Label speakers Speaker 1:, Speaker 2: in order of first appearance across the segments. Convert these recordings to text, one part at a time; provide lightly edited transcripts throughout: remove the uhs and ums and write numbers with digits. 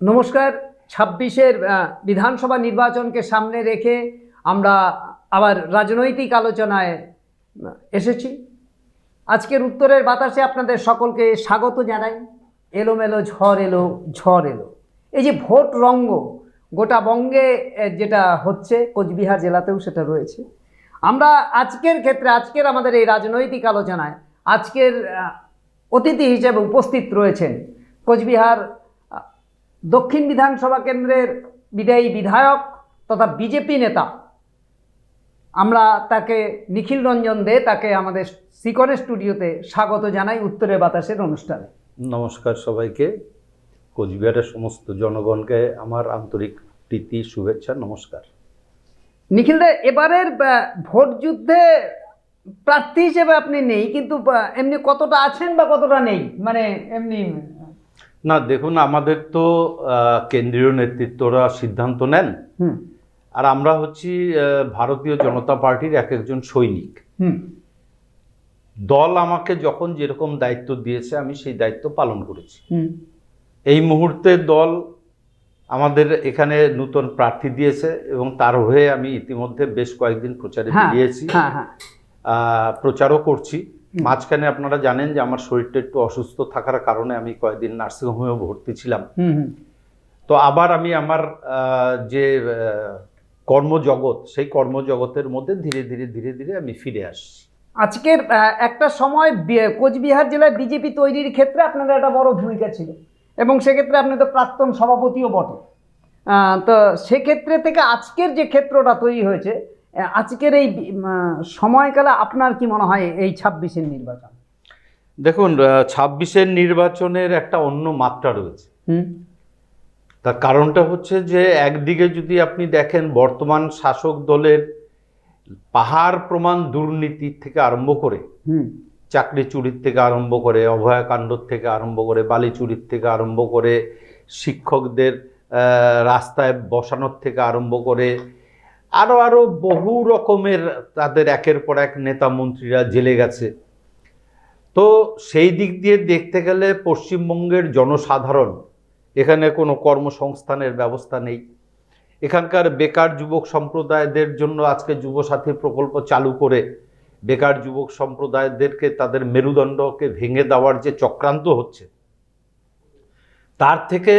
Speaker 1: নমস্কার। ২৬-এর বিধানসভা নির্বাচনকে সামনে রেখে আমরা আবার রাজনৈতিক আলোচনায় এসেছি। আজকের উত্তরের বাতাসে আপনাদের সকলকে স্বাগত জানাই। এলোমেলো ঝড় এলো, ঝড় এলো। এই যে ভোট রঙ্গ গোটা বঙ্গে যেটা হচ্ছে, কোচবিহার জেলাতেও সেটা রয়েছে। আমরা আজকের আমাদের এই রাজনৈতিক আলোচনায় আজকের অতিথি হিসেবে উপস্থিত রয়েছেন কোচবিহার দক্ষিণ বিধানসভা কেন্দ্রের বিদায়ী বিধায়ক তথা বিজেপি নেতা। আমরা তাকে নিখিল রঞ্জন দে তাকে আমাদের সিকনে স্টুডিওতে স্বাগত জানাই উত্তরের বাতাসের অনুষ্ঠানে।
Speaker 2: নমস্কার সবাইকে, কোচবিহারের সমস্ত জনগণকে আমার আন্তরিক প্রীতি শুভেচ্ছা নমস্কার।
Speaker 1: নিখিল দা, এবারের ভোট যুদ্ধে প্রার্থী হিসেবে আপনি নেই, কিন্তু এমনি কতটা আছেন বা কতটা নেই, মানে এমনি
Speaker 2: না, দেখুন, আমাদের তো কেন্দ্রীয় নেতৃত্বরা সিদ্ধান্ত নেন, আর আমরা হচ্ছি ভারতীয় জনতা পার্টির এক একজন সৈনিক। দল আমাকে যখন যেরকম দায়িত্ব দিয়েছে আমি সেই দায়িত্ব পালন করেছি। এই মুহূর্তে দল আমাদের এখানে নতুন প্রার্থী দিয়েছে এবং তার হয়ে আমি ইতিমধ্যে বেশ কয়েকদিন প্রচারে বেরিয়েছি, প্রচারও করছি। মাঝখানে আপনারা জানেন যে আমার শরীরটা একটু অসুস্থ থাকার কারণে আমি কয়েকদিন নার্সিংহোমেও ভর্তি ছিলাম। তো আবার আমি আমার যে কর্মজগৎ, সেই কর্মজগতের মধ্যে ধীরে ধীরে আমি ফিরে আসছি।
Speaker 1: আজকের একটা সময় কোচবিহার জেলায় বিজেপি তৈরির ক্ষেত্রে আপনাদের একটা বড় ভূমিকা ছিল এবং সেক্ষেত্রে আপনি তো প্রাক্তন সভাপতিও বটে। তো সেক্ষেত্রে থেকে আজকের যে ক্ষেত্রটা তৈরি হয়েছে, আজকের এই সময়কালে আপনার কি মনে হয় এই ২৬-এর নির্বাচন?
Speaker 2: দেখুন, ২৬-এর নির্বাচনের একটা অন্য মাত্রা রয়েছে। তার কারণটা হচ্ছে যে একদিকে যদি আপনি দেখেন, বর্তমান শাসক দলের পাহাড় প্রমাণ দুর্নীতি থেকে আরম্ভ করে, চাকরি চুরির থেকে আরম্ভ করে, অভয়াকাণ্ড থেকে আরম্ভ করে, বালি চুরির থেকে আরম্ভ করে, শিক্ষকদের রাস্তায় বসানোর থেকে আরম্ভ করে আরো বহু রকমের তাদের একের পর এক নেতা মন্ত্রীরা জেলে গেছে। তো সেই দিক দিয়ে দেখতে গেলে পশ্চিমবঙ্গের জনসাধারণ, এখানে কোনো কর্মসংস্থানের ব্যবস্থা নেই। এখানকার বেকার যুবক সম্প্রদায়দের জন্য আজকে যুবসাথী প্রকল্প চালু করে বেকার যুবক সম্প্রদায়দেরকে তাদের মেরুদণ্ডকে ভেঙে দেওয়ার যে চক্রান্ত হচ্ছে, তার থেকে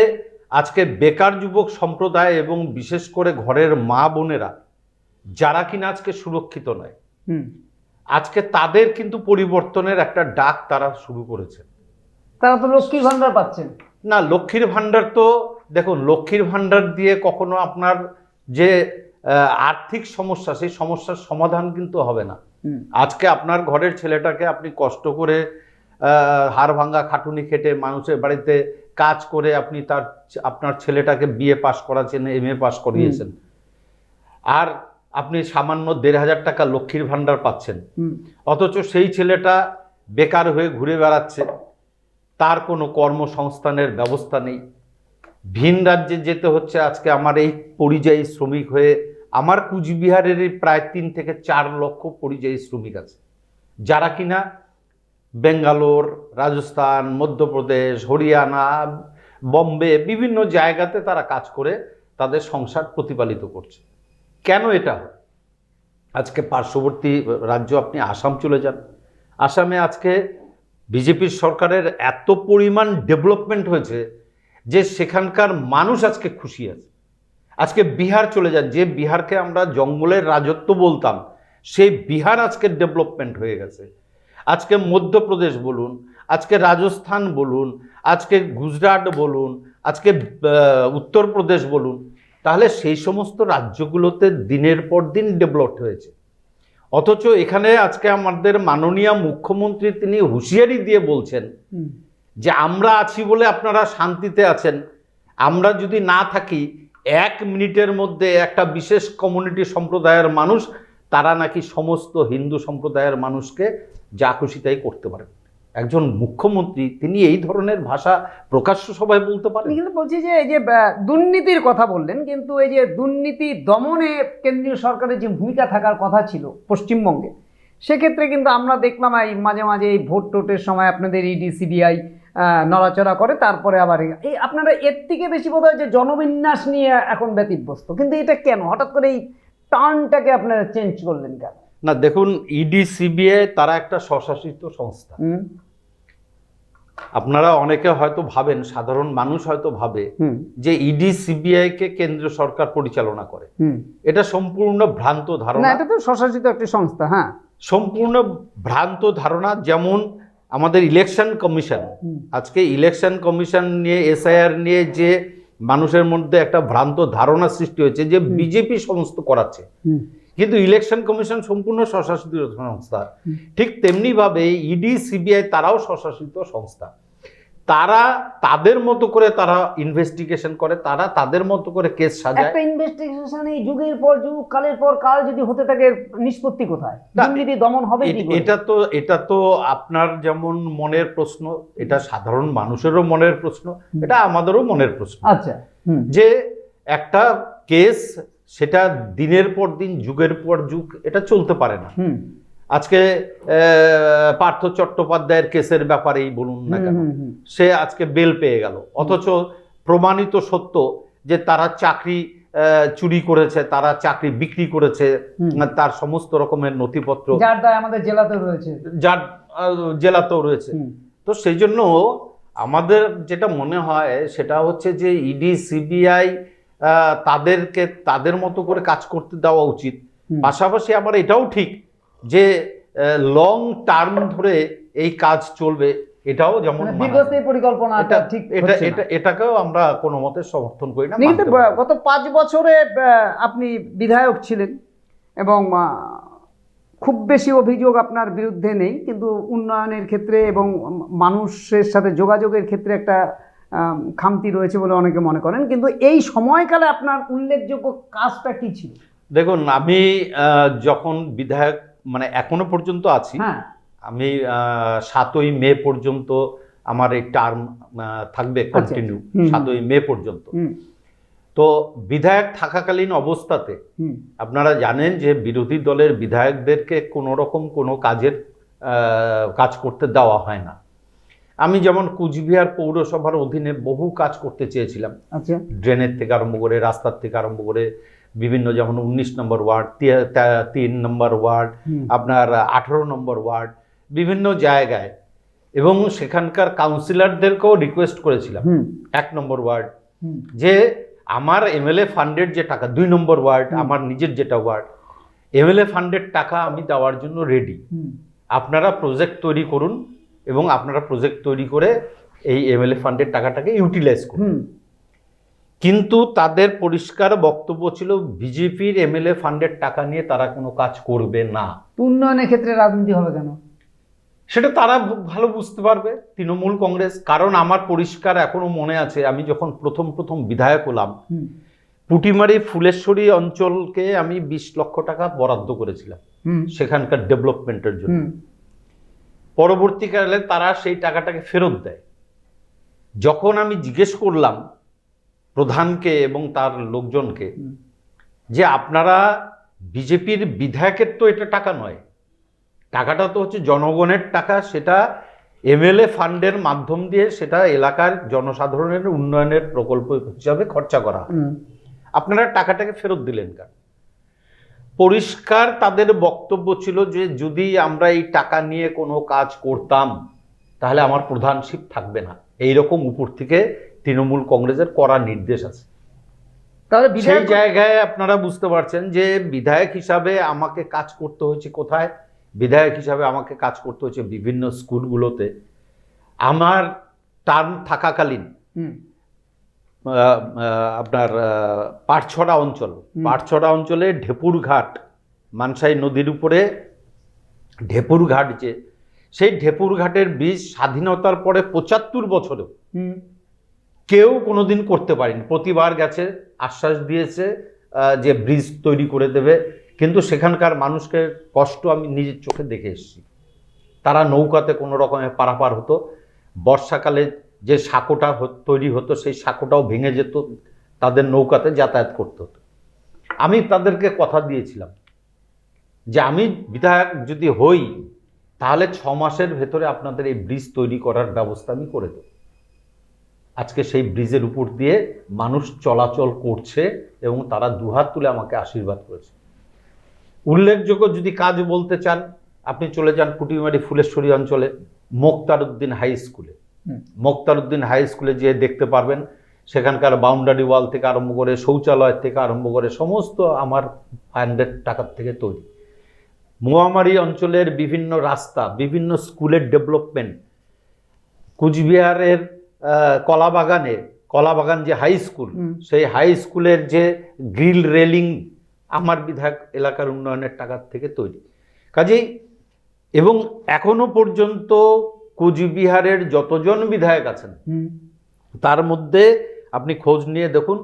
Speaker 2: আজকে বেকার যুবক সম্প্রদায় এবং বিশেষ করে ঘরের মা বোনেরা যারা কিনা আজকে সুরক্ষিত নয়, আজকে তাদের কিন্তু পরিবর্তনের একটা ডাক তারা শুরু করেছে।
Speaker 1: তারা তো লক্ষ্মীর ভান্ডার পাচ্ছেন
Speaker 2: না। লক্ষ্মীর ভান্ডার তো দেখুন, লক্ষ্মীর ভান্ডার দিয়ে কখনো আপনার যে আর্থিক সমস্যা, সেই সমস্যার সমাধান কিন্তু হবে না। আজকে আপনার ঘরের ছেলেটাকে আপনি কষ্ট করে হাড় ভাঙ্গা খাটুনি খেটে মানুষের বাড়িতে কাজ করে আপনি আপনার ছেলেটাকে বিএ পাস করাচ্ছেন, MA পাস করিয়েছেন, আর আপনি সামান্য ১,৫০০ টাকা লক্ষ্মীর ভান্ডার পাচ্ছেন, অথচ সেই ছেলেটা বেকার হয়ে ঘুরে বেড়াচ্ছে, তার কোনো কর্মসংস্থানের ব্যবস্থা নেই। ভিন রাজ্যে যেতে হচ্ছে। আজকে আমার এই পরিযায়ী শ্রমিক হয়ে আমার কুচবিহারেরই প্রায় ৩ থেকে ৪ লক্ষ পরিযায়ী শ্রমিক আছে, যারা কিনা বেঙ্গালোর, রাজস্থান, মধ্যপ্রদেশ, হরিয়ানা, বম্বে বিভিন্ন জায়গাতে তারা কাজ করে তাদের সংসার প্রতিপালিত করছে। কেন এটা? আজকে পার্শ্ববর্তী রাজ্য আপনি আসাম চলে যান, আসামে আজকে বিজেপির সরকারের এত পরিমাণ ডেভেলপমেন্ট হয়েছে যে সেখানকার মানুষ আজকে খুশি আছে। আজকে বিহার চলে যান, যে বিহারকে আমরা জঙ্গলের রাজত্ব বলতাম, সেই বিহার আজকে ডেভেলপমেন্ট হয়ে গেছে। আজকে মধ্যপ্রদেশ বলুন, আজকে রাজস্থান বলুন, আজকে গুজরাট বলুন, আজকে উত্তরপ্রদেশ বলুন, তাহলে সেই সমস্ত রাজ্যগুলোতে দিনের পর দিন ডেভেলপ হয়েছে। অথচ এখানে আজকে আমাদের মাননীয় মুখ্যমন্ত্রী তিনি হুঁশিয়ারি দিয়ে বলছেন যে আমরা আছি বলে আপনারা শান্তিতে আছেন, আমরা যদি না থাকি 1 মিনিটের মধ্যে একটা বিশেষ কমিউনিটি সম্প্রদায়ের মানুষ, তারা নাকি সমস্ত হিন্দু সম্প্রদায়ের মানুষকে যা খুশি তাই করতে পারেন। একজন মুখ্যমন্ত্রী তিনি এই ধরনের ভাষা প্রকাশ্য সভায় বলতে পারেন?
Speaker 1: কিন্তু বলছি যে এই যে দুর্নীতির কথা বললেন, কিন্তু এই যে দুর্নীতি দমনে কেন্দ্রীয় সরকারের যে ভূমিকা থাকার কথা ছিল পশ্চিমবঙ্গে, সেক্ষেত্রে কিন্তু আমরা দেখলাম এই মাঝে মাঝে এই ভোট টোটের সময় আপনাদের ইডি, CBI নড়াচড়া করে, তারপরে আবার এই আপনারা এর থেকে বেশি বোধ হয় যে জনবিন্যাস নিয়ে এখন ব্যতিব্যস্ত, কিন্তু এটা কেন হঠাৎ করে এই টার্নটাকে আপনারা চেঞ্জ করলেন কেন?
Speaker 2: না দেখুন, ইডি সিবিআই তারা একটা স্বশাসিত সংস্থা। আপনারা অনেকে হয়তো ভাবেন, সাধারণ মানুষ হয়তো ভাবে যে ইডি সিবিআই কে কেন্দ্র সরকার পরিচালনা করে। এটা সম্পূর্ণ ভ্রান্ত
Speaker 1: না,
Speaker 2: ধারণা।
Speaker 1: এটা তো স্বশাসিত একটি সংস্থা। হ্যাঁ,
Speaker 2: সম্পূর্ণ ভ্রান্ত ধারণা। যেমন আমাদের ইলেকশন কমিশন, আজকে ইলেকশন কমিশন নিয়ে, এসআইআর নিয়ে যে মানুষের মধ্যে একটা ভ্রান্ত ধারণা সৃষ্টি হয়েছে যে বিজেপি সমস্ত করাচ্ছে, কিন্তু ইলেকশন কমিশন সম্পূর্ণ স্বশাসিত সংস্থা। ঠিক তেমনি ভাবে ইডি সিবিআই তারাও স্বশাসিত সংস্থা। তারা তাদের মতো করে তারা ইনভেস্টিগেশন করে, তারা তাদের মতো করে কেস সাজায়।
Speaker 1: একটা ইনভেস্টিগেশন এই যুগের পর যুগ, কালের পর কাল যদি হতে থাকে, নিষ্পত্তি কোথায়? দুর্নীতি দমন হবে কি করে?
Speaker 2: এটা তো আপনার যেমন মনের প্রশ্ন, এটা সাধারণ মানুষেরও মনের প্রশ্ন, এটা আমাদেরও মনের প্রশ্ন।
Speaker 1: আচ্ছা,
Speaker 2: যে একটা কেস সেটা দিনের পর দিন, যুগের পর যুগ এটা চলতে পারে না। আজকে পার্থ চট্টোপাধ্যায়ের কেসের ব্যাপারেই বলুন না কেন, সে আজকে বেল পেয়ে গেল, অথচ প্রমাণিত সত্য যে তারা চাকরি চুরি করেছে, তারা চাকরি বিক্রি করেছে, তার সমস্ত রকমের নথিপত্র
Speaker 1: যার দায় আমাদের জেলাতেও রয়েছে,
Speaker 2: যার জেলাতেও রয়েছে। তো সেই জন্য আমাদের যেটা মনে হয় সেটা হচ্ছে যে ইডি সিবিআই তাদেরকে তাদের মতো করে কাজ করতে দেওয়া উচিত। পাশাপাশি আমার এটাও ঠিক যে লং টার্ম ধরে এই কাজ চলবে, এটাও যেমন
Speaker 1: দীর্ঘস্থায়ী পরিকল্পনা, ঠিক
Speaker 2: এটাকেও আমরা কোনো মতে সমর্থন করি না।
Speaker 1: কিন্তু গত 5 বছরে আপনি বিধায়ক ছিলেন এবং খুব বেশি অভিযোগ আপনার বিরুদ্ধে নেই, কিন্তু উন্নয়নের ক্ষেত্রে এবং মানুষের সাথে যোগাযোগের ক্ষেত্রে একটা খামতি রয়েছে বলে অনেকে মনে করেন। কিন্তু এই সময়কালে আপনার উল্লেখযোগ্য কাজটা কি ছিল?
Speaker 2: দেখুন, আমি যখন বিধায়ক মানে এখনো পর্যন্ত আছি, আমি 7ই মে পর্যন্ত আমার এই টার্ম থাকবে কন্টিনিউ, 7ই মে পর্যন্ত। তো বিধায়ক থাকাকালীন অবস্থাতে আপনারা জানেন যে বিরোধী দলের বিধায়কদেরকে কোনো রকম কোনো কাজ করতে দেওয়া হয় না। আমি যেমন কুচবিহার পৌরসভার অধীনে বহু কাজ করতে চেয়েছিলাম, ড্রেনের থেকে আরম্ভ করে, রাস্তার থেকে আরম্ভ করে, বিভিন্ন যেমন 19 নম্বর ওয়ার্ড, 3 নম্বর ওয়ার্ড, আপনার 18 নম্বর ওয়ার্ড, বিভিন্ন জায়গায়, এবং সেখানকার কাউন্সিলরদেরকেও রিকোয়েস্ট করেছিলাম 1 নম্বর ওয়ার্ড যে আমার এমএলএ ফান্ডের যে টাকা, 2 নম্বর ওয়ার্ড আমার নিজের যেটা ওয়ার্ড, এমএলএ ফান্ডের টাকা আমি দেওয়ার জন্য রেডি, আপনারা প্রজেক্ট তৈরি করুন এবং আপনারা প্রজেক্ট তৈরি করে এই এমএলএ ফান্ডের টাকাটাকে ইউটিলাইজ করুন। কিন্তু তাদের পরিষ্কার বক্তব্য ছিল বিজেপির এমএলএ ফান্ডের টাকা নিয়ে তারা কোনো কাজ করবে না।
Speaker 1: উন্নয়নের ক্ষেত্রে রাজনীতি হবে কেন
Speaker 2: সেটা তারা ভালো বুঝতে পারবে, তৃণমূল কংগ্রেস। কারণ আমার পরিষ্কার এখনো মনে আছে, আমি যখন প্রথম বিধায়ক হলাম, পুটিমারি ফুলেশ্বরী অঞ্চলকে আমি 20 লক্ষ টাকা বরাদ্দ করেছিলাম সেখানকার ডেভেলপমেন্টের জন্য। পরবর্তীকালে তারা সেই টাকাটাকে ফেরত দেয়। যখন আমি জিজ্ঞেস করলাম প্রধানকে এবং তার লোকজনকে যে আপনারা বিজেপির বিধায়কের তো এটা টাকা নয়, টাকাটা তো হচ্ছে জনগণের টাকা, সেটা এমএলএ ফান্ডের মাধ্যম দিয়ে সেটা এলাকার জনসাধারণের উন্নয়নের প্রকল্প হিসাবে খরচা করা, আপনারা টাকাটাকে ফেরত দিলেন কেন? পরিষ্কার তাদের বক্তব্য ছিল যে যদি আমরা এই টাকা নিয়ে কোনো কাজ করতাম তাহলে আমার প্রধানশিপ থাকবে না, এইরকম উপর থেকে তৃণমূল কংগ্রেসের কড়া নির্দেশ আছে। তাহলে সেই জায়গায় আপনারা বুঝতে পারছেন যে বিধায়ক হিসাবে আমাকে কাজ করতে হয়েছে কোথায়? বিধায়ক হিসাবে আমাকে কাজ করতে হয়েছে বিভিন্ন স্কুলগুলোতে। আমার টার্ম থাকাকালীন আপনার পাটছড়া অঞ্চলে ঢেপুরঘাট, মানসাই নদীর উপরে ঢেপুরঘাট, যে সেই ঢেপুরঘাটের ব্রিজ স্বাধীনতার পরে 75 বছরেও কেউ কোনোদিন করতে পারেনি। প্রতিবার গেছে, আশ্বাস দিয়েছে যে ব্রিজ তৈরি করে দেবে, কিন্তু সেখানকার মানুষকে কষ্ট আমি নিজের চোখে দেখে এসেছি। তারা নৌকাতে কোনো রকমে পারাপার হতো, বর্ষাকালে যে সাঁকোটা তৈরি হতো সেই সাঁকোটাও ভেঙে যেত, তাদের নৌকাতে যাতায়াত করতে হতো। আমি তাদেরকে কথা দিয়েছিলাম যে আমি বিধায়ক যদি হই তাহলে 6 মাসের ভেতরে আপনাদের এই ব্রিজ তৈরি করার ব্যবস্থা আমি করে দেব। আজকে সেই ব্রিজের উপর দিয়ে মানুষ চলাচল করছে এবং তারা দুহাত তুলে আমাকে আশীর্বাদ করেছে। উল্লেখযোগ্য যদি কাজ বলতে চান, আপনি চলে যান কুটিমারি ফুলেশ্বরী অঞ্চলে মোক্তার উদ্দিন হাই স্কুলে। মোক্তার উদ্দিন হাই স্কুলে যেয়ে দেখতে পারবেন সেখানকার বাউন্ডারি ওয়াল থেকে আরম্ভ করে শৌচালয় থেকে আরম্ভ করে সমস্ত আমার ফান্ডের টাকার থেকে তৈরি। মোয়ামারি অঞ্চলের বিভিন্ন রাস্তা, বিভিন্ন স্কুলের ডেভেলপমেন্ট, কুচবিহারের কলাবাগান যে হাই স্কুল, সেই হাই স্কুলের যে গ্রিল রেলিং আমার বিধায়ক এলাকার উন্নয়নের টাকার থেকে তৈরি। কাজেই এবং এখনো পর্যন্ত কুচবিহারের যতজন বিধায়ক আছেন তার মধ্যে আপনি খোঁজ নিয়ে দেখুন,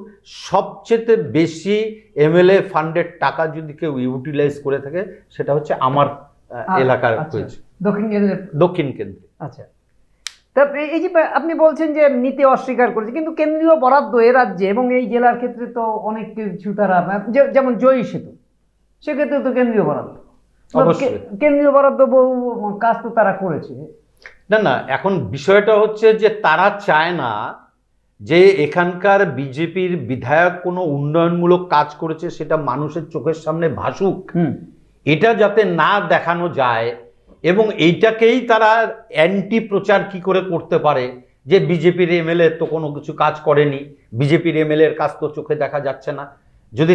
Speaker 2: সবচেয়ে বেশি এমএলএ ফান্ডের টাকা যদি কেউ ইউটিলাইজ করে থাকে সেটা হচ্ছে আমার এলাকার হয়েছে, দক্ষিণ কেন্দ্রে।
Speaker 1: আচ্ছা, তা এই যে আপনি বলছেন যে নিতে অস্বীকার করেছে, কিন্তু কেন্দ্রীয় বরাদ্দ এ রাজ্যে এবং এই জেলার ক্ষেত্রে তো অনেক কিছু তারা, যেমন জয়ী সেতু, সেক্ষেত্রে তো কেন্দ্রীয় বরাদ্দ, কেন্দ্রীয় বরাদ্দ বহু কাজ তো তারা করেছে।
Speaker 2: না, এখন বিষয়টা হচ্ছে যে তারা চায় না যে এখানকার বিজেপির বিধায়ক কোনো উন্নয়নমূলক কাজ করেছে সেটা মানুষের চোখের সামনে ভাসুক, এটা যাতে না দেখানো যায়, এবং এইটাকেই তারা অ্যান্টি প্রচার কি করে করতে পারে যে বিজেপির এমএলএ তো কোনো কিছু কাজ করেনি, বিজেপির এমএলএর কাজ তো চোখে দেখা যাচ্ছে না। যদি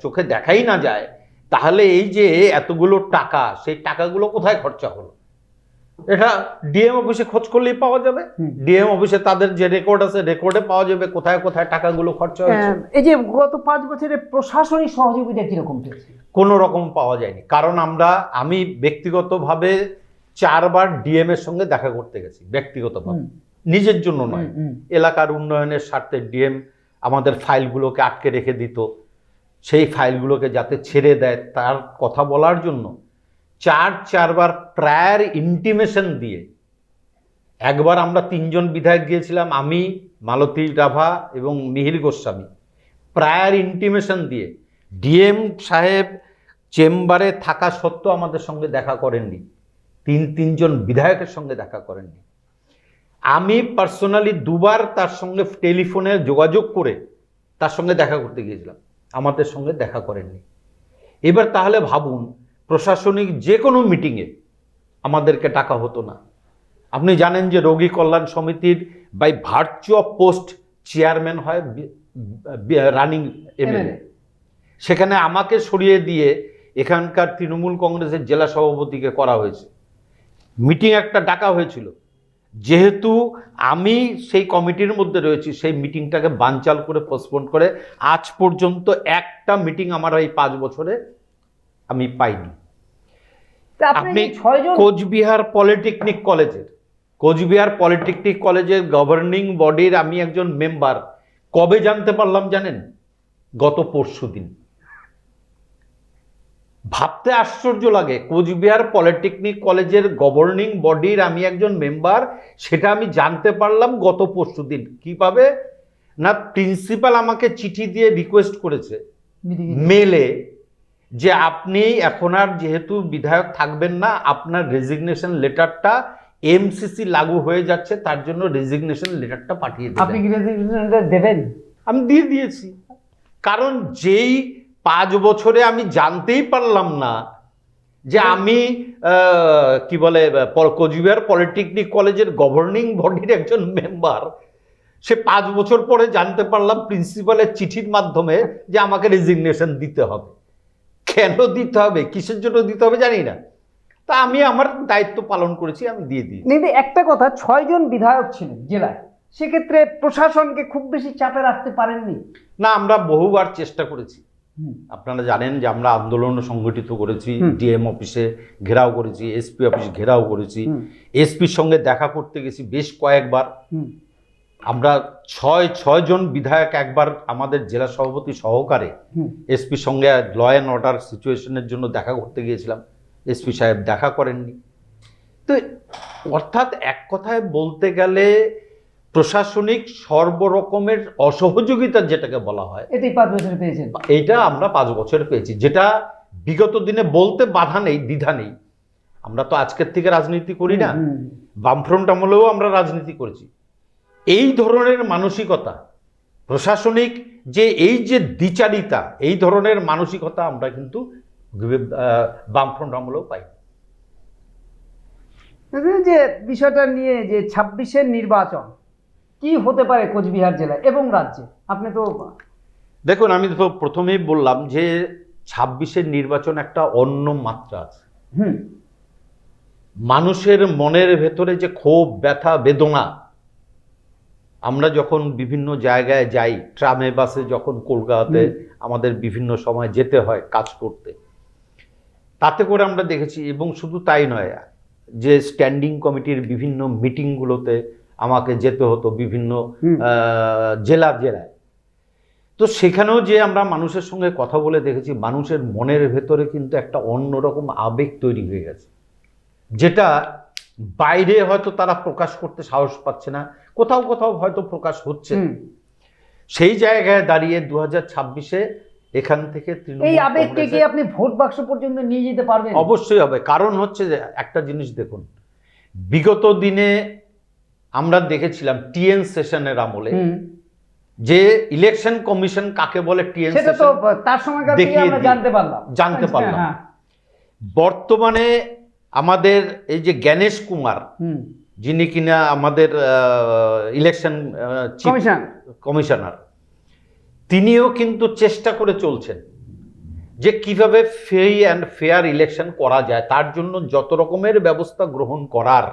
Speaker 2: চোখে দেখাই না যায় তাহলে এই যে এতগুলো টাকা, সেই টাকাগুলো কোথায় খরচা হলো এটা ডিএম অফিসে খোঁজ করলেই পাওয়া যাবে। ডিএম অফিসে তাদের যে রেকর্ড আছে রেকর্ডে পাওয়া যাবে কোথায় কোথায় টাকাগুলো খরচা হয়েছে।
Speaker 1: এই যে গত 5 বছরে প্রশাসনিক সহযোগিতা কিরকম পেয়েছে?
Speaker 2: কোনো রকম পাওয়া যায়নি, কারণ আমি ব্যক্তিগতভাবে 4 বার ডিএম এর সঙ্গে দেখা করতে গেছি, ব্যক্তিগতভাবে, নিজের জন্য নয়, এলাকার উন্নয়নের স্বার্থে। ডিএম আমাদের ফাইলগুলোকে আটকে রেখে দিত, সেই ফাইলগুলোকে যাতে ছেড়ে দেয় তার কথা বলার জন্য 4 বার প্রায়র ইন্টিমেশন দিয়ে। একবার আমরা 3 জন বিধায়ক গিয়েছিলাম, আমি, মালতী রাভা এবং মিহির গোস্বামী, প্রায়র ইন্টিমেশন দিয়ে। ডিএম সাহেব চেম্বারে থাকা সত্ত্বেও আমাদের সঙ্গে দেখা করেননি, 3 জন বিধায়কের সঙ্গে দেখা করেননি। আমি পার্সোনালি 2 বার তার সঙ্গে টেলিফোনে যোগাযোগ করে তার সঙ্গে দেখা করতে গিয়েছিলাম, আমাদের সঙ্গে দেখা করেননি। এবার তাহলে ভাবুন, প্রশাসনিক যে কোনো মিটিংয়ে আমাদেরকে ডাকা হতো না। আপনি জানেন যে রোগী কল্যাণ সমিতির by virtue of post chairman হয় রানিং এমএলএ, সেখানে আমাকে সরিয়ে দিয়ে এখানকার তৃণমূল কংগ্রেসের জেলা সভাপতিকে করা হয়েছে। মিটিং একটা ডাকা হয়েছিল, যেহেতু আমি সেই কমিটির মধ্যে রয়েছি সেই মিটিংটাকে বানচাল করে পোস্টপোন করে আজ পর্যন্ত একটা মিটিং আমার এই 5 বছরে আমি পাইনি। আপনি কোচবিহার পলিটেকনিক কলেজের গভর্নিং বডির আমি একজন মেম্বার, কবে জানতে পারলাম জানেন? গত পরশুদিন। ভাবতে আশ্চর্য লাগে, কোচবিহার পলিটেকনিক কলেজের গভর্নিং বডির আমি একজন মেম্বার, সেটা আমি জানতে পারলাম গত পরশুদিন। কিভাবে না, প্রিন্সিপাল আমাকে চিঠি দিয়ে রিকোয়েস্ট করেছে মেলে যে আপনি এখন আর যেহেতু বিধায়ক থাকবেন না, আপনার রেজিগনেশন লেটারটা এমসিসি লাগু হয়ে যাচ্ছে, তার জন্য রেজিগনেশন লেটারটা পাঠিয়ে দেবেন।
Speaker 1: আপনি কি রেজিগনেশন লেটার দেবেন?
Speaker 2: আমি দিয়ে দিয়েছি, কারণ যেই 5 বছরে আমি জানতেই পারলাম না যে আমি কি বলে কোচবিহার পলিটেকনিক কলেজের গভর্নিং বডির একজন মেম্বার, সে 5 বছর পরে জানতে পারলাম প্রিন্সিপালের চিঠির মাধ্যমে যে আমাকে রেজিগনেশন দিতে হবে। কেন দিতে হবে, কিসের জন্য দিতে হবে জানি না, তা আমি আমার দায়িত্ব পালন করেছি, আমি দিয়ে দিই।
Speaker 1: কিন্তু একটা কথা, 6 জন বিধায়ক ছিলেন জেলায়, সেক্ষেত্রে প্রশাসনকে খুব বেশি চাপে রাখতে পারেননি?
Speaker 2: না, আমরা বহুবার চেষ্টা করেছি। আপনারা জানেন যে আমরা আন্দোলন সংগঠিত করেছি, ডিএম অফিসে ঘেরাও করেছি, এসপি অফিস ঘেরাও করেছি, এসপির সঙ্গে দেখা করতে গেছি বেশ কয়েকবার। আমরা 6 জন বিধায়ক একবার আমাদের জেলা সভাপতি সহকারে এসপির সঙ্গে ল অ্যান্ড অর্ডার সিচুয়েশনের জন্য দেখা করতে গিয়েছিলাম, এসপি সাহেব দেখা করেননি। তো অর্থাৎ এক কথায় বলতে গেলে প্রশাসনিক সর্বরকমের অসহযোগিতা যেটাকে বলা হয়,
Speaker 1: এটাই 5 বছর পেয়েছেন।
Speaker 2: এইটা আমরা 5 বছর পেয়েছি, যেটা বিগত দিনে বলতে বাধা নেই, দ্বিধা নেই। আমরা তো আজকের থেকে রাজনীতি করি না, বামফ্রন্ট আমলেও আমরা রাজনীতি করেছি। এই ধরনের মানসিকতা, প্রশাসনিক যে এই যে দ্বিচারিতা, এই ধরনের মানসিকতা আমরা কিন্তু বামফ্রন্ট আমলেও পাই।
Speaker 1: যে বিষয়টা নিয়ে যে 26-এর নির্বাচন কি হতে পারে কোচবিহার জেলায় এবং রাজ্যে, আপনি তো
Speaker 2: দেখুন, আমি তো প্রথমেই বললাম যে 26-এর নির্বাচন একটা অন্য মাত্রা আছে। মানুষের মনের ভেতরে যে ক্ষোভ, ব্যথা, বেদনা, আমরা যখন বিভিন্ন জায়গায় যাই, ট্রামে বাসে যখন কলকাতাতে আমাদের বিভিন্ন সময় যেতে হয় কাজ করতে, তাতে করে আমরা দেখেছি, এবং শুধু তাই নয়, যে স্ট্যান্ডিং কমিটির বিভিন্ন মিটিংগুলোতে আমাকে যেতে হতো বিভিন্ন জেলায়, তো সেখানেও যে আমরা মানুষের সঙ্গে কথা বলে দেখেছি, মানুষের মনের ভেতরে কিন্তু একটা অন্যরকম আবেগ তৈরি হয়ে গেছে, যেটা বাইরে হয়তো তারা প্রকাশ করতে সাহস পাচ্ছে না, কোথাও কোথাও হয়তো প্রকাশ হচ্ছে। সেই জায়গায় দাঁড়িয়ে 2026-এ এখান থেকে
Speaker 1: এই আবেগকে কি আপনি ভোট বাক্স পর্যন্ত নিয়ে যেতে পারবেন?
Speaker 2: অবশ্যই হবে। কারণ হচ্ছে যে একটা জিনিস দেখুন, বিগত দিনে আমরা দেখেছিলাম টিএন সেশনের আমলে যে ইলেকশন কমিশন কাকে বলে, টিএন
Speaker 1: সেটা তো তার সময়কার থেকে আমরা জানতে পারলাম।
Speaker 2: বর্তমানে আমাদের এই যে জ্ঞানেশ কুমার, যিনি কিনা আমাদের ইলেকশন কমিশনার, তিনিও কিন্তু চেষ্টা করে চলছেন যে কিভাবে ফ্রি অ্যান্ড ফেয়ার ইলেকশন করা যায়, তার জন্য যত রকমের ব্যবস্থা গ্রহণ করার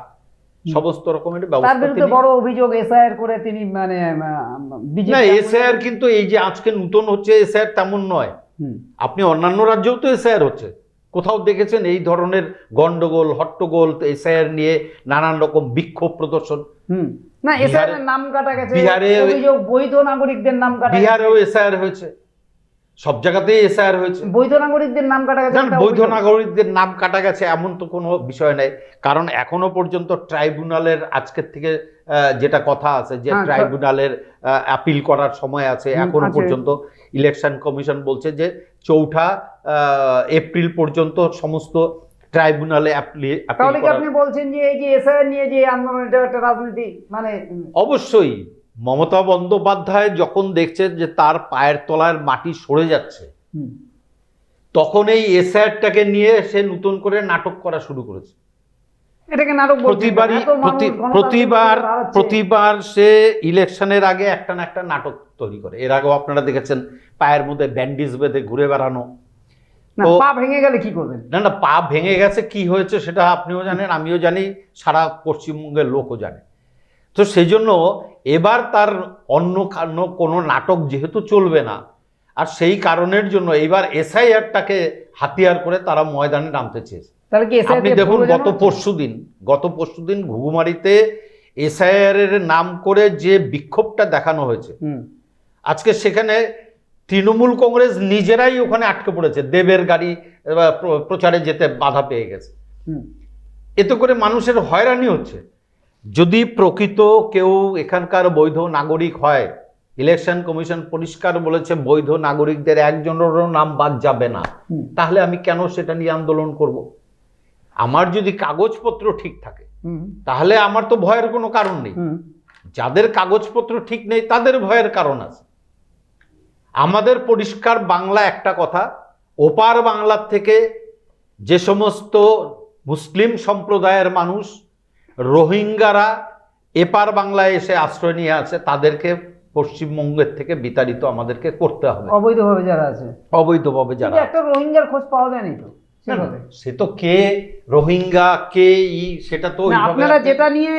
Speaker 2: সমস্ত রকমের ব্যবস্থা।
Speaker 1: বড় অভিযোগ এসআইআর করে তিনি, মানে
Speaker 2: না, এসআইআর কিন্তু এই যে আজকে নতুন হচ্ছে এসআইআর তেমন নয়, আপনি অন্যান্য রাজ্যেও তো এসআইআর হচ্ছে, কোথাও দেখেছেন এই ধরনের গন্ডগোল, হট্টগোল, এসআইআর নিয়ে নানান রকম বিক্ষোভ প্রদর্শন?
Speaker 1: না, এসআইআর এর নাম কাটা গেছে, বিহারে অভিযোগ বৈধ নাগরিকদের নাম কাটা,
Speaker 2: বিহারেও এসআইআর হয়েছে, সব জায়গাতেই এসআইআর হয়েছে,
Speaker 1: বৈধ নাগরিকদের নাম কাটা গেছে।
Speaker 2: বৈধ নাগরিকদের নাম কাটা গেছে এমন তো কোনো বিষয় নাই, কারণ এখনো পর্যন্ত ট্রাইব্যুনালের আজকের থেকে যেটা কথা আছে যে ট্রাইব্যুনালের আপিল করার সময় আছে, এখনো পর্যন্ত ইলেকশন কমিশন বলছে যে 4 এপ্রিল পর্যন্ত সমস্ত ট্রাইব্যুনালে
Speaker 1: তাহলে কি আপনি বলছেন যে এই যে এসআইআর নিয়ে যে আন্দোলন, এটা একটা রাজনীতি? মানে
Speaker 2: অবশ্যই মমতা বন্দ্যোপাধ্যায় যখন দেখছেন যে তার পায়ের তলার মাটি সরে যাচ্ছে, তখন এই এসআইআরটাকে নিয়ে সে নতুন করে নাটক করা শুরু করেছে।
Speaker 1: এটাকে নাটক
Speaker 2: প্রতিবার সে ইলেকশনের আগে একটা না একটা নাটক তৈরি করে। এর আগেও আপনারা দেখেছেন পায়ের মধ্যে ব্যান্ডেজ বেঁধে ঘুরে বেড়ানো।
Speaker 1: পা ভেঙে গেলে কি করবেন?
Speaker 2: না, পা ভেঙে গেছে, কি হয়েছে সেটা আপনিও জানেন, আমিও জানি, সারা পশ্চিমবঙ্গের লোকও জানে। তো সেই জন্য এবার তার অন্য কোনো নাটক যেহেতু চলবে না, আর সেই কারণের জন্য এবার এসআইআরটাকে হাতিয়ার করে তারা ময়দানে নামতে চেয়েছে। আপনি দেখুন, গত পরশুদিন ঘুঘুমারিতে এসআইআর এর নাম করে যে বিক্ষোভটা দেখানো হয়েছে, আজকে সেখানে তৃণমূল কংগ্রেস নিজেরাই ওখানে আটকে পড়েছে, দেবের গাড়ি প্রচারে যেতে বাধা পেয়ে গেছে। এতে করে মানুষের হয়রানি হচ্ছে। যদি প্রকৃত কেউ এখানকার বৈধ নাগরিক হয়, ইলেকশন কমিশন পরিষ্কার বলেছে বৈধ নাগরিকদের একজনেরও নাম বাদ যাবে না, তাহলে আমি কেন সেটা নিয়ে আন্দোলন করব? আমার যদি কাগজপত্র ঠিক থাকে তাহলে আমার তো ভয়ের কোনো কারণ নেই। যাদের কাগজপত্র ঠিক নেই তাদের ভয়ের কারণ আছে। আমাদের পরিষ্কার বাংলা একটা কথা, ওপার বাংলার থেকে যে সমস্ত মুসলিম সম্প্রদায়ের মানুষ, রোহিঙ্গারা এপার বাংলায় এসে আশ্রয় নিয়ে আছে, তাদেরকে পশ্চিমবঙ্গের থেকে বিতাড়িত আমাদেরকে করতে হবে।
Speaker 1: অবৈধভাবে যারা আছে,
Speaker 2: অবৈধভাবে যারা,
Speaker 1: একটা রোহিঙ্গার খোঁজ পাওয়া যায়নি তো।
Speaker 2: সে তো কে রোহিঙ্গা, কে সেটা তো
Speaker 1: আপনারা যেটা নিয়ে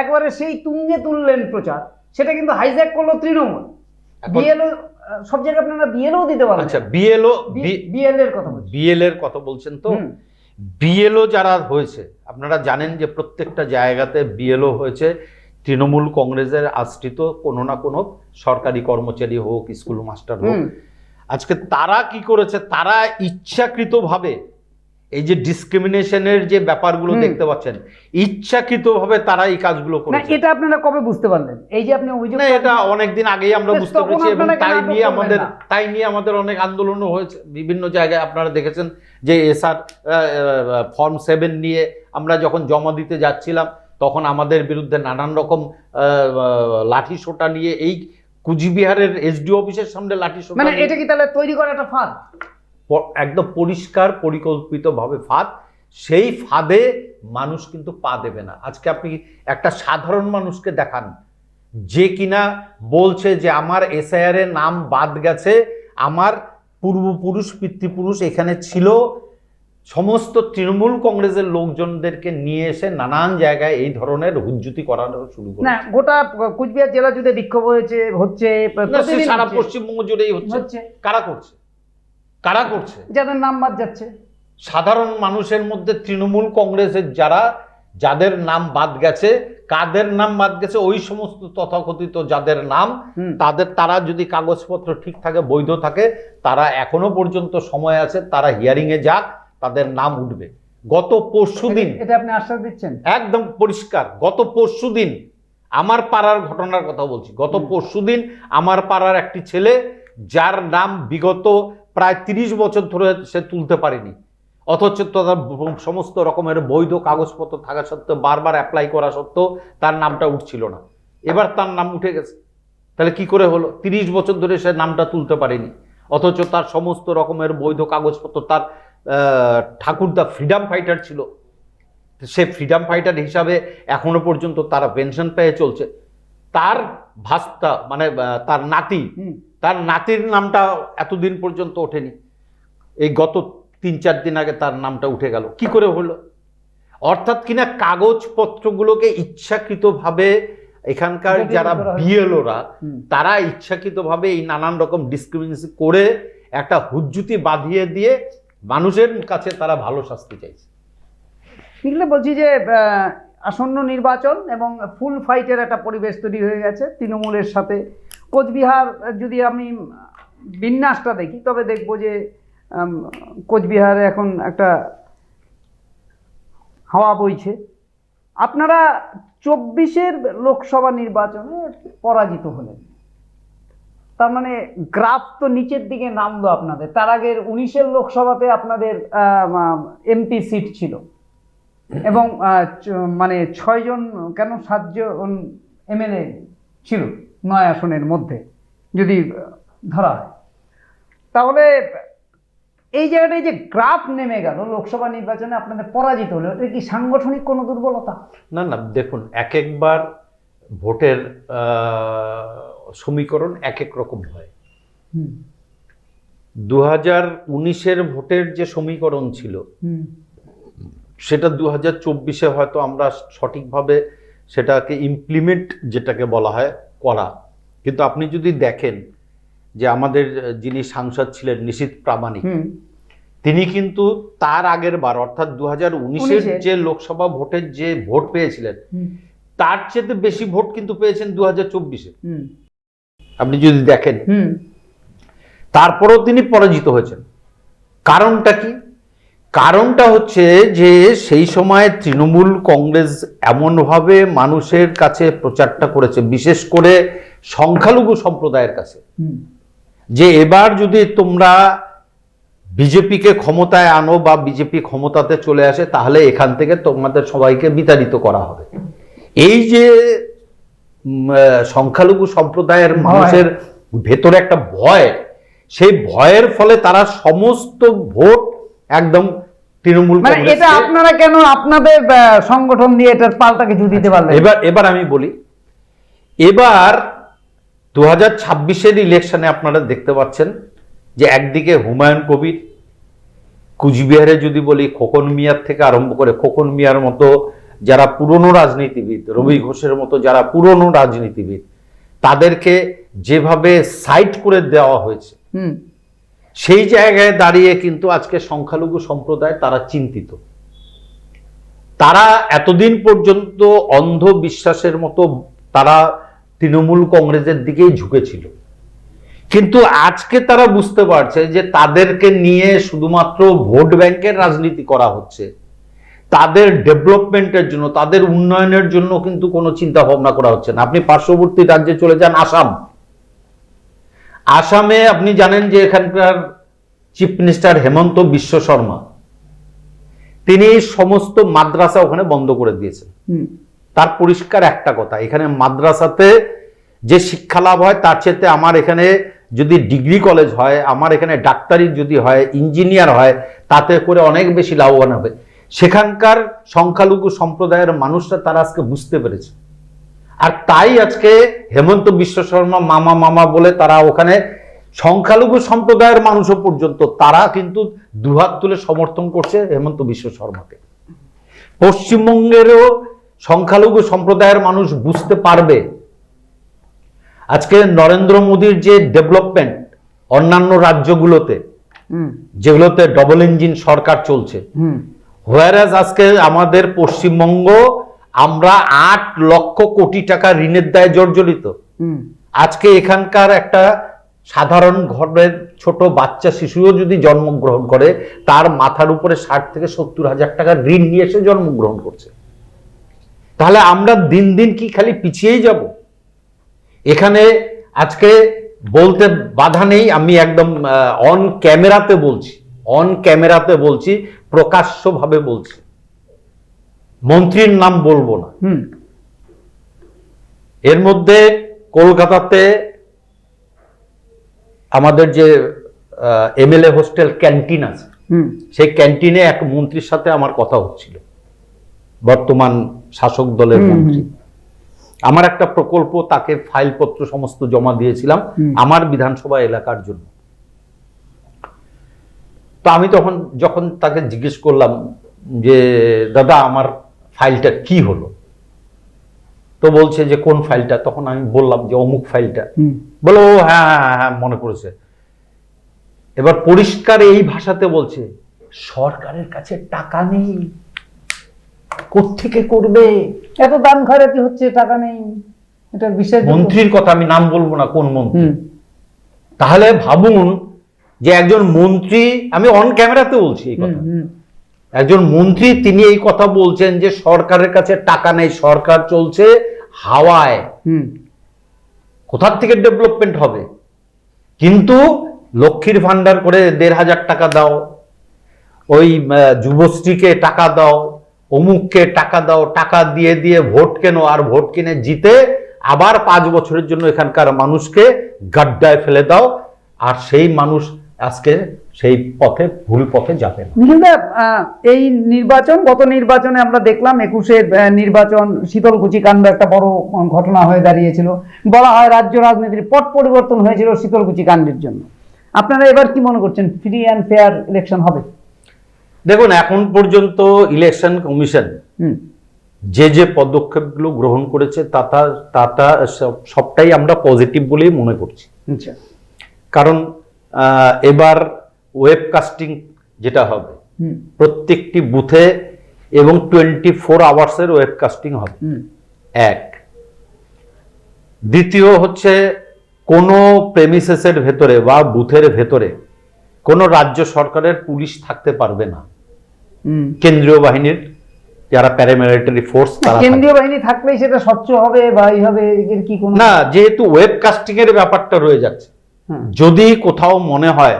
Speaker 1: একবারে সেই তুঙ্গে তুললেন প্রচার, সেটা কিন্তু হাইজ্যাক করলো তৃণমূল। বিএলও সব জায়গায় আপনারা বিএলও দিতে পারেন।
Speaker 2: আচ্ছা, বিএল এর কথা বলছেন তো, বিএলও যারা হয়েছে আপনারা জানেন যে প্রত্যেকটা জায়গাতে বিএলও হয়েছে তৃণমূল কংগ্রেসের আশ্রিত কোনো না কোনো সরকারি কর্মচারী হোক, স্কুল মাস্টার হোক। আজকে তারা কি করেছে, তারা ইচ্ছাকৃতভাবে এই যে ডিসক্রিমিনেশনের যে ব্যাপারগুলো দেখতে পাচ্ছেন, ইচ্ছাকৃতভাবে তারা এই কাজগুলো
Speaker 1: না,
Speaker 2: করেছে।
Speaker 1: এটা আপনারা কবে বুঝতে পারলেন? এই যে আপনি অভিযোগ
Speaker 2: না, এটা অনেকদিন আগেই আমরা বুঝতে
Speaker 1: তখন
Speaker 2: পেরেছি, এবং
Speaker 1: আপনারা কেন
Speaker 2: তাই নিয়ে আমাদের অনেক আন্দোলনও হয়েছে বিভিন্ন জায়গায়। আপনারা দেখেছেন যে এসআর ফর্ম 7 নিয়ে আমরা যখন জমা দিতে যাচ্ছিলাম, তখন আমাদের বিরুদ্ধে নানান রকম লাঠি সোটা নিয়ে, এই কুচবিহারের এসডিও অফিসের সামনে লাঠি সোটা
Speaker 1: মানে
Speaker 2: নিয়ে,
Speaker 1: এটা কি তাহলে তৈরি করা একটা ফাঁদ?
Speaker 2: একদম পরিষ্কার পরিকল্পিতভাবে ফাঁদ। সেই ফাঁদে মানুষ কিন্তু পা দেবে না। আজকে আপনি একটা সাধারণ মানুষকে দেখান যে কিনা বলছে যে আমার এসআইআর এর নাম বাদ গেছে, আমার পূর্বপুরুষ পিতৃপুরুষ এখানে ছিল, সমস্ত তৃণমূল কংগ্রেসের লোকজনদেরকে নিয়ে এসে নানান জায়গায় এই ধরনের হুজ্জুতি করানো শুরু করে।
Speaker 1: না, গোটা কুচবিহার জেলা জুড়ে বিক্ষোভ হচ্ছে প্রতিদিন
Speaker 2: সারা
Speaker 1: হচ্ছে।
Speaker 2: পশ্চিমবঙ্গ জুড়েই হচ্ছে। কারা করছে? কারা করছে?
Speaker 1: যাদের নাম বাদ যাচ্ছে।
Speaker 2: সাধারণ মানুষের মধ্যে তৃণমূল কংগ্রেসের যাদের নাম বাদ গেছে, কাদের নাম বাদ গেছে, ওই সমস্ত তথাকথিত যাদের নাম, তারা যদি কাগজপত্র ঠিক থাকে, বৈধ থাকে, তারা এখনো পর্যন্ত সময় আছে, তারা হিয়ারিং এ যাক, তাদের নাম উঠবে। গত পরশুদিন,
Speaker 1: এটা আপনি আশ্বাস দিচ্ছেন?
Speaker 2: একদম পরিষ্কার, গত পরশুদিন আমার পাড়ার ঘটনার কথা বলছি। গত পরশুদিন আমার পাড়ার একটি ছেলে, যার নাম বিগত প্রায় 30 বছর ধরে সে তুলতে পারেনি, অথচ তার সমস্ত রকমের বৈধ কাগজপত্র থাকা সত্ত্বেও, বারবার অ্যাপ্লাই করা সত্ত্বেও তার নামটা উঠছিল না। এবার তার নাম উঠে গেছে। তাহলে কি করে হলো? 30 বছর ধরে সে নামটা তুলতে পারেনি, অথচ তার সমস্ত রকমের বৈধ কাগজপত্র, তার ঠাকুরদা ফ্রিডম ফাইটার ছিল, সে ফ্রিডম ফাইটার হিসাবে এখনো পর্যন্ত তারা পেনশন পেয়ে চলছে। তার ভাস্তা মানে তার নাতির নামটা এতদিন পর্যন্ত ওঠেনি। এই গত 3-4 দিন আগে তার নামটা উঠে গেল। কি করে হলো? অর্থাৎ কিনা কাগজপত্রগুলোকে ইচ্ছাকৃতভাবে এখানকার যারা বিএলওরা, তারা ইচ্ছাকৃতভাবে এই নানান রকম ডিসক্রিমিনেশন করে একটা হুজ্জুতি বাঁধিয়ে দিয়ে মানুষের কাছে তারা ভালো শাস্তি চাইছে।
Speaker 1: এগুলো বলছি যে আসন্ন নির্বাচন এবং ফুল ফাইটের একটা পরিবেশ তৈরি হয়ে গেছে তৃণমূলের সাথে। কোচবিহার যদি আমি বিন্যাসটা দেখি, তবে দেখবো যে কোচবিহারে এখন একটা হাওয়া বইছে। আপনারা 24-এর লোকসভা নির্বাচনে পরাজিত হলেন, তার মানে গ্রাফ তো নিচের দিকে নামলো আপনাদের। তার আগের 19-এর লোকসভাতে আপনাদের এমপি সিট ছিল, এবং মানে 6 জন কেন 7 জন এমএলএ ছিল 9 আসনের মধ্যে যদি ধরা হয়। তাহলে এই জায়গাটায় যে গ্রাফ নেমে গেল লোকসভা নির্বাচনে, আপনাদের পরাজিত হলো, এটা কি সাংগঠনিক কোনো দুর্বলতা?
Speaker 2: না, দেখুন, এক একবার ভোটের সমীকরণ এক এক রকম হয়। 2019-এর ভোটের যে সমীকরণ ছিল, সেটা 2024-এ হয়তো আমরা সঠিকভাবে সেটাকে ইমপ্লিমেন্ট, যেটাকে বলা হয়, করা। কিন্তু আপনি যদি দেখেন যে আমাদের যিনি সাংসদ ছিলেন নিশীথ প্রামাণিক, তিনি কিন্তু তার আগের বার অর্থাৎ 2019-এর যে লোকসভা ভোটের যে ভোট পেয়েছিলেন, তার চেয়ে বেশি ভোট কিন্তু পেয়েছেন 2024-এ। আপনি যদি দেখেন, তারপরেও তিনি পরাজিত হয়েছেন। কারণটা কি? কারণটা হচ্ছে যে সেই সময় তৃণমূল কংগ্রেস এমনভাবে মানুষের কাছে প্রচারটা করেছে, বিশেষ করে সংখ্যালঘু সম্প্রদায়ের কাছে, যে এবার যদি তোমরা বিজেপিকে ক্ষমতায় আনো বা বিজেপি ক্ষমতাতে চলে আসে, তাহলে এখান থেকে তোমাদের সবাইকে বিতাড়িত করা হবে। এই যে সংখ্যালঘু সম্প্রদায়ের মানুষের ভেতরে একটা ভয়, সেই ভয়ের ফলে তারা সমস্ত ভোট একদম তৃণমূল কংগ্রেস।
Speaker 1: এটা আপনারা কেন আপনাদের সংগঠন দিয়ে এটার পাল্টা কিছু দিতে পারলেন?
Speaker 2: এবার আমি বলি, এবার 2026-এর ইলেকশনে আপনারা দেখতে পাচ্ছেন যে একদিকে হুমায়ুন কবির, কুচবিহারে যদি বলি খোকন মিয়ার থেকে আরম্ভ করে, খোকন মিয়ার মতো যারা পুরনো রাজনীতিবিদ, রবি ঘোষের মতো যারা পুরনো রাজনীতিবিদ, তাদেরকে যেভাবে সাইড করে দেওয়া হয়েছে, সেই জায়গায় দাঁড়িয়ে কিন্তু আজকে সংখ্যালঘু সম্প্রদায় তারা চিন্তিত। তারা এতদিন পর্যন্ত অন্ধবিশ্বাসের মতো তারা তৃণমূল কংগ্রেসের দিকেই ঝুঁকেছিল, কিন্তু আজকে তারা বুঝতে পারছে যে তাদেরকে নিয়ে শুধুমাত্র ভোট ব্যাংকের রাজনীতি করা হচ্ছে, তাদের ডেভেলপমেন্টের জন্য, তাদের উন্নয়নের জন্য কিন্তু কোনো চিন্তা ভাবনা করা হচ্ছে না। আপনি পার্শ্ববর্তী রাজ্যে চলে যান, আসামে আপনি জানেন যে এখানকার চিফ মিনিস্টার হেমন্ত বিশ্ব শর্মা, তিনি সমস্ত মাদ্রাসা ওখানে বন্ধ করে দিয়েছেন। তার পরিষ্কার একটা কথা, এখানে মাদ্রাসাতে যে শিক্ষা লাভ হয় তার চেয়ে আমার এখানে যদি ডিগ্রি কলেজ হয়, আমার এখানে ডাক্তারি যদি হয়, ইঞ্জিনিয়ার হয়, তাতে করে অনেক বেশি লাভবান হবে। সেখানকার সংখ্যালঘু সম্প্রদায়ের মানুষরা তারা আজকে বুঝতে পেরেছে, আর তাই আজকে হেমন্ত বিশ্ব শর্মা মামা মামা বলে তারা ওখানে সংখ্যালঘু সম্প্রদায়ের মানুষও পর্যন্ত তারা কিন্তু দুহাত তুলে সমর্থন করছে হেমন্ত বিশ্ব শর্মাকে। পশ্চিমবঙ্গেরও সংখ্যালঘু সম্প্রদায়ের মানুষ বুঝতে পারবে আজকে নরেন্দ্র মোদীর যে ডেভেলপমেন্ট অন্যান্য রাজ্যগুলোতে, যেগুলোতে ডবল ইঞ্জিন সরকার চলছে, হোয়ারাজ আজকে আমাদের পশ্চিমবঙ্গ আমরা 8 লক্ষ কোটি টাকা ঋণের দায়ে জর্জরিত। আজকে এখানকার একটা সাধারণ ঘরের ছোট বাচ্চা শিশুও যদি জন্মগ্রহণ করে, তার মাথার উপরে 60 থেকে 70 হাজার টাকা ঋণ নিয়ে এসে জন্মগ্রহণ করছে। তাহলে আমরা দিন দিন কি খালি পিছিয়েই যাব? এখানে আজকে বলতে বাধা নেই, আমি একদম অন ক্যামেরাতে বলছি, প্রকাশ্যভাবে বলছি, মন্ত্রীর নাম বলবো না। এর মধ্যে কলকাতাতে আমাদের যে এমএলএ হোস্টেল ক্যান্টিন আছে, সেই ক্যান্টিনে এক মন্ত্রীর সাথে আমার কথা হচ্ছিল, বর্তমান শাসক দলের মন্ত্রী। আমার একটা প্রকল্প, তাকে ফাইলপত্র সমস্ত জমা দিয়েছিলাম আমার বিধানসভা এলাকার জন্য। তো আমি যখন তাকে জিজ্ঞেস করলাম যে দাদা আমার ফাইলটা কি হলো, তো বলছে যে কোন ফাইলটা? তখন আমি বললাম যে অমুক ফাইলটা। বলো হ্যাঁ হ্যাঁ হ্যাঁ মনে পড়েছে। এবার পরিষ্কার এই ভাষাতে বলছে, সরকারের কাছে টাকা নেই, কোত্থেকে করবে?
Speaker 1: এত দাম খরচ হচ্ছে, টাকা নেই। এটা বিশেষ
Speaker 2: মন্ত্রীর কথা, আমি নাম বলবো না কোন মন্ত্রী। তাহলে ভাবুন যে একজন মন্ত্রী, আমি অন ক্যামেরাতে বলছি এই কথা, একজন মন্ত্রী তিনি এই কথা বলছেন যে সরকারের কাছে টাকা নেই, সরকার চলছে হাওয়ায়, কোথার থেকে ডেভেলপমেন্ট হবে? কিন্তু লক্ষ্মীর ভান্ডার করে 1,500 টাকা দাও, ওই যুবশ্রীকে টাকা দাও, অমুককে টাকা দাও, টাকা দিয়ে দিয়ে ভোট কেনো, আর ভোট কিনে জিতে আবার 5 বছরের জন্য এখানকার মানুষকে গাড্ডায় ফেলে দাও, আর সেই মানুষ আজকে সেই পথে, ভুল পথে যাবে না।
Speaker 1: এই নির্বাচন, গত নির্বাচনে আমরা দেখলাম 21-এর নির্বাচন শীতলকুচি কাণ্ড একটা বড় ঘটনা হয়ে দাঁড়িয়েছিল। বলা হয় রাজ্য রাজনীতির পট পরিবর্তন হয়েছিল শীতলকুচি কাণ্ডের জন্য। আপনারা এবার কি মনে করছেন, ফ্রি অ্যান্ড ফেয়ার ইলেকশন হবে?
Speaker 2: দেখুন, এখন পর্যন্ত ইলেকশন কমিশন যে পদক্ষেপগুলো গ্রহণ করেছে তা সবটাই আমরা পজিটিভ বলেই মনে করছি। কারণ এবার ওয়েবকাস্টিং যেটা হবে প্রত্যেকটি বুথে, এবং 24 আওয়ার্সের ওয়েবকাস্টিং হবে, এক। দ্বিতীয় হচ্ছে কোনো প্রেমিসেসের ভেতরে বা বুথের ভেতরে কোনো রাজ্য সরকারের পুলিশ থাকতে পারবে না। কেন্দ্রীয় বাহিনীর যারা প্যারামিলিটারি ফোর্স, তারা
Speaker 1: কেন্দ্রীয় বাহিনী থাকলেই সেটা স্বচ্ছ হবে বা এই হবে, এর কি কোনো
Speaker 2: না? যেহেতু ওয়েবকাস্টিং এর ব্যাপারটা রয়ে যাচ্ছে, যদি কোথাও মনে হয়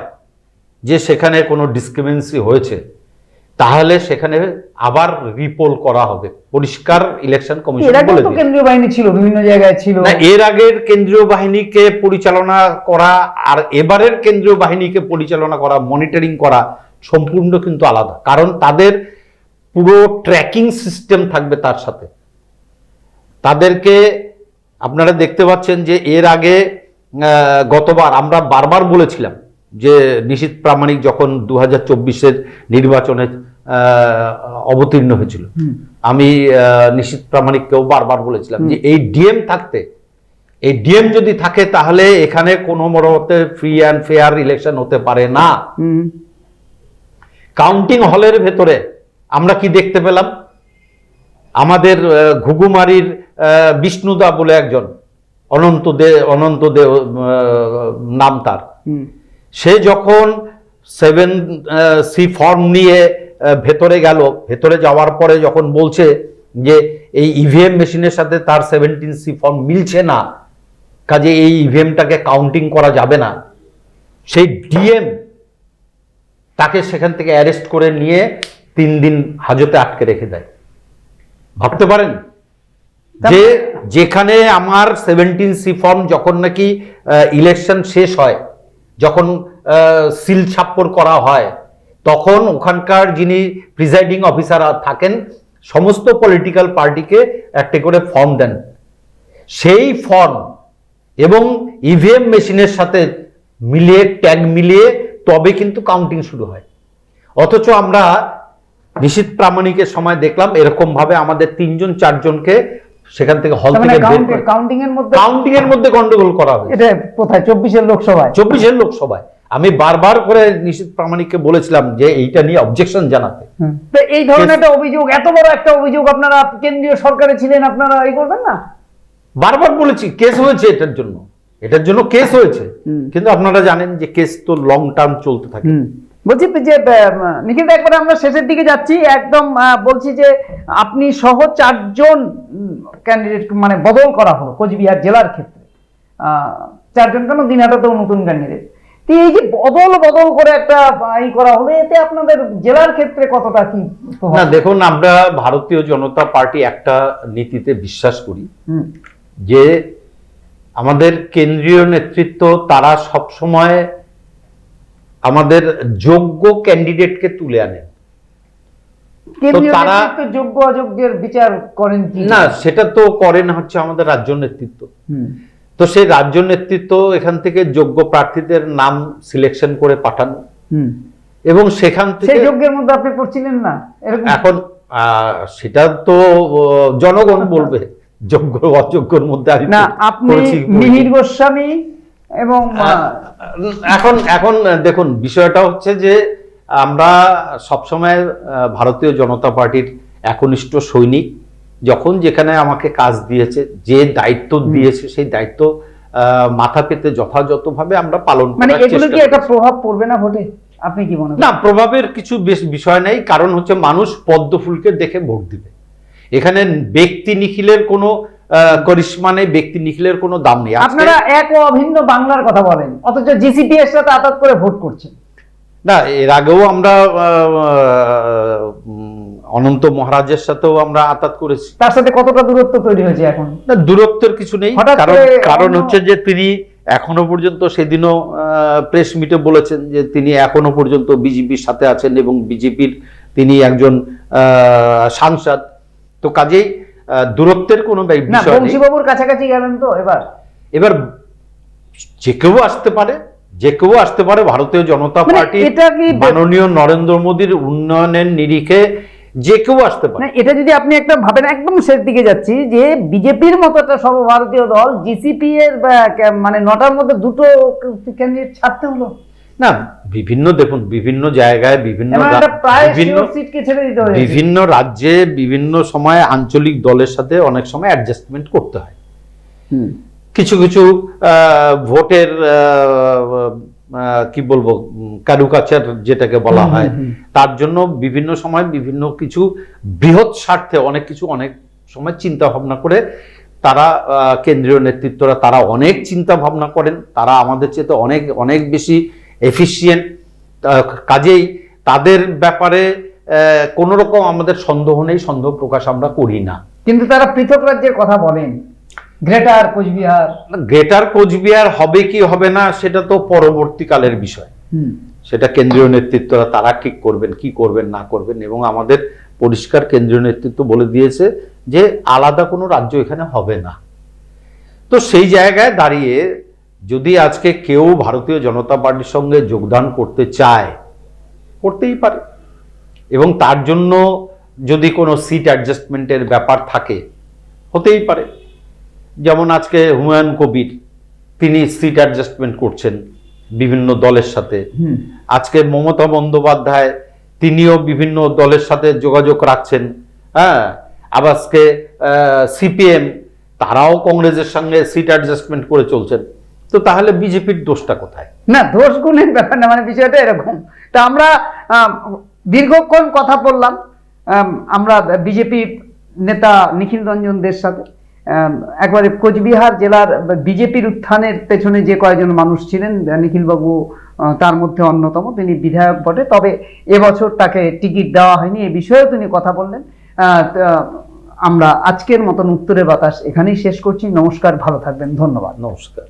Speaker 2: যে সেখানে কোনো ডিসক্রিমিনেন্সি হয়েছে, তাহলে সেখানে আবার রিপোল করা হবে, পরিষ্কার ইলেকশন কমিশন বলে দিয়েছে।
Speaker 1: কেন্দ্রীয় বাহিনী ছিল, বিভিন্ন জায়গায় ছিল
Speaker 2: না, এর আগের কেন্দ্রীয় বাহিনীকে পরিচালনা করা আর এবারের কেন্দ্রীয় বাহিনীকে পরিচালনা করা, মনিটরিং করা সম্পূর্ণ কিন্তু আলাদা। কারণ তাদের পুরো ট্র্যাকিং সিস্টেম থাকবে তার সাথে। তাদেরকে আপনারা দেখতে পাচ্ছেন যে এর আগে গতবার আমরা বারবার বলেছিলাম যে নিশীথ প্রামাণিক যখন 2024-এর নির্বাচনে অবতীর্ণ হয়েছিল, আমি নিশীথ প্রামাণিককেও বারবার বলেছিলাম যে এই ডিএম যদি থাকে তাহলে এখানে কোনো মতে ফ্রি অ্যান্ড ফেয়ার ইলেকশন হতে পারে না। কাউন্টিং হলের ভেতরে আমরা কি দেখতে পেলাম? আমাদের ঘুঘুমারির বিষ্ণুদা বলে একজন অনন্ত দে নাম তার। সে যখন 7C ফর্ম নিয়ে ভেতরে গেল, ভেতরে যাওয়ার পরে যখন বলছে যে এই ইভিএম মেশিনের সাথে তার 17C ফর্ম মিলছে না, কাজে এই ইভিএমটাকে কাউন্টিং করা যাবে না, সেই ডিএম তাকে সেখান থেকে অ্যারেস্ট করে নিয়ে 3 দিন হাজতে আটকে রেখে দেয়। ভাবতে পারেন যে যেখানে আমার 17C ফর্ম যখন নাকি ইলেকশন শেষ হয়, যখন সিল ছাপ্পর করা হয়, তখন ওখানকার যিনি প্রিজাইডিং অফিসার থাকেন সমস্ত পলিটিক্যাল পার্টিকে একটা করে ফর্ম দেন। সেই ফর্ম এবং ইভিএম মেশিনের সাথে মিলিয়ে ট্যাগ মিলিয়ে তবে কিন্তু কাউন্টিং শুরু হয়। অথচ আমরা নিশীথ প্রামাণিকের সময় দেখলাম এরকম ভাবে আমাদের 3-4 জনকে সেখান থেকে হল থেকে
Speaker 1: কাউন্টিং এর
Speaker 2: মধ্যে গন্ডগোল করা হয়।
Speaker 1: এটা কোথায়? 24-এর লোকসভায়।
Speaker 2: 24-এর লোকসভায় আমি বারবার করে নিশীথ প্রামাণিককে বলেছিলাম যে এইটা নিয়ে অবজেকশন জানাতে।
Speaker 1: তো এই ধরনের একটা অভিযোগ, এত বড় একটা অভিযোগ, আপনারা কেন্দ্রীয় সরকারে ছিলেন, আপনারা এই করবেন না?
Speaker 2: বারবার বলেছি কেস হয়েছে, এটার জন্য কেস হয়েছে, কিন্তু আপনারা জানেন যে কেস তো লং টার্ম চলতে থাকে।
Speaker 1: বলছি যে নিখিল, একবার আমরা শেষের দিকে যাচ্ছি একদম, বলছি যে আপনি সহ 4 জন ক্যান্ডিডেট মানে বদল করা হলো কোচবিহার জেলার ক্ষেত্রে, 4 জন কেন, দিনহাটাতেও নতুন ক্যান্ডিডেট। তো এই যে বদল করে একটা ই করা হলো, এতে আপনাদের জেলার ক্ষেত্রে কতটা কি?
Speaker 2: না দেখুন, আমরা ভারতীয় জনতা পার্টি একটা নীতিতে বিশ্বাস করি যে আমাদের কেন্দ্রীয় নেতৃত্ব তারা সব সময় আমাদের যোগ্য ক্যান্ডিডেটকে তুলে আনেন।
Speaker 1: তারা যোগ্য অযোগ্যের বিচার করেন কি
Speaker 2: না, সেটা তো করেন হচ্ছে আমাদের রাজ্য নেতৃত্ব। তো সেই রাজ্য নেতৃত্ব এখান থেকে যোগ্য প্রার্থীদের নাম সিলেকশন করে পাঠান এবং সেখান থেকে
Speaker 1: যোগ্যের মধ্যে আপনি পড়ছিলেন না
Speaker 2: এখন সেটা তো জনগণ বলবে যোগ্য অযোগ্যর মধ্যে।
Speaker 1: না, আপনি মিহির গোস্বামী এবং
Speaker 2: এখন দেখুন, বিষয়টা হচ্ছে যে আমরা সবসময় ভারতীয় জনতা পার্টির একনিষ্ঠ সৈনিক। যখন যেখানে আমাকে কাজ দিয়েছে, যে দায়িত্ব দিয়েছে, সেই দায়িত্ব মাথা পেতে যথাযথভাবে আমরা পালন করার চেষ্টা করি।
Speaker 1: এগুলো কি একটা প্রভাব পড়বে না ভোটে? আপনি কি মনে করেন?
Speaker 2: না, প্রভাবের কিছু বিষয় নেই, কারণ হচ্ছে মানুষ পদ্ম ফুলকে দেখে ভোট দিবে। এখানে ব্যক্তি নিখিলের কোনো করিশ্মা নেই, ব্যক্তি নিখিলের কোনো দাম নেই।
Speaker 1: আপনারা এক ও অভিন্ন বাংলার কথা বলেন, অথচ জিসিপি এর সাথে আতাত করে ভোট করছেন।
Speaker 2: না, এর আগেও আমরা অনন্ত মহারাজের সাথেও আমরা আতাত করেছি।
Speaker 1: তার সাথে কতটা দূরত্ব তৈরি হয়েছে এখন?
Speaker 2: না, দূরত্বের কিছু নেই, কারণ হচ্ছে যে তিনি এখনো পর্যন্ত, সেদিনও প্রেস মিটে বলেছেন যে তিনি এখনো পর্যন্ত বিজেপির সাথে আছেন এবং বিজেপির তিনি একজন সাংসদ। তো কাজেই দূরত্বের কোনো বিষয় নেই।
Speaker 1: বংশীবাবুর কাছাকাছি গেলেন তো এবার
Speaker 2: যে কেউ আসতে পারে। ভারতীয় জনতা পার্টি মাননীয় নরেন্দ্র মোদীর উন্নয়নের নিরিখে যে কেউ আসতে পারে।
Speaker 1: এটা যদি আপনি একটা ভাবেন, একদম শেষ দিকে যাচ্ছি, যে বিজেপির মতো একটা সর্বভারতীয় দল, জিসিপি এর মানে 9টার মধ্যে 2টো ক্যান্ডিডেট ছাড়তে হলো।
Speaker 2: না, দেখুন বিভিন্ন জায়গায় বিভিন্ন রাজ্যে বিভিন্ন সময় আঞ্চলিক দলের সাথে অনেক সময় অ্যাডজাস্টমেন্ট করতে হয়। কিছু ভোটের কি বলবো, কারুকাচার যেটাকে বলা হয়, তার জন্য বিভিন্ন সময় বিভিন্ন কিছু বৃহৎ স্বার্থে অনেক সময় চিন্তা ভাবনা করে তারা, কেন্দ্রীয় নেতৃত্বরা তারা অনেক চিন্তা ভাবনা করেন, তারা আমাদের চেয়ে অনেক বেশি এফিশিয়েন্ট। কাজেই তাদের ব্যাপারে কোনো রকম আমাদের সন্দেহ নেই, সন্দেহ প্রকাশ আমরা করি না।
Speaker 1: কিন্তু তারা পৃথক রাজ্যের কথা বলেন, গ্রেটার কোচবিহার
Speaker 2: হবে কি হবে না সেটা তো পরবর্তীকালের বিষয়। সেটা কেন্দ্রীয় নেতৃত্বরা তারা ঠিক করবেন, কি করবেন না করবেন, এবং আমাদের পরিষ্কার কেন্দ্রীয় নেতৃত্ব বলে দিয়েছে যে আলাদা কোনো রাজ্য এখানে হবে না। তো সেই জায়গায় দাঁড়িয়ে যদি আজকে কেউ ভারতীয় জনতা পার্টির সঙ্গে যোগদান করতে চায়, করতেই পারে, এবং তার জন্য যদি কোনো সিট অ্যাডজাস্টমেন্টের ব্যাপার থাকে হতেই পারে। যেমন আজকে হুমায়ুন কবির, তিনি সিট অ্যাডজাস্টমেন্ট করছেন বিভিন্ন দলের সাথে। আজকে মমতা বন্দ্যোপাধ্যায়, তিনিও বিভিন্ন দলের সাথে যোগাযোগ রাখছেন। আবার আজকে সিপিএম, তারাও কংগ্রেসের সঙ্গে সিট অ্যাডজাস্টমেন্ট করে চলছেন, তো তাহলে বিজেপির দোষটা কোথায়?
Speaker 1: না, দোষ গুণের ব্যাপার না, মানে বিষয়টা এরকম। তা আমরা দীর্ঘক্ষণ কথা বললাম আমরা বিজেপি নেতা নিখিল রঞ্জন দের সাথে। একবারে কোচবিহার জেলার বিজেপির উত্থানের পেছনে যে কয়েকজন মানুষ ছিলেন, নিখিলবাবু তার মধ্যে অন্যতম। তিনি বিধায়ক বটে, তবে এবছর তাকে টিকিট দেওয়া হয়নি, এ বিষয়েও তিনি কথা বললেন। আমরা আজকের মতন উত্তরের বাতাস এখানেই শেষ করছি। নমস্কার, ভালো থাকবেন, ধন্যবাদ।
Speaker 2: নমস্কার।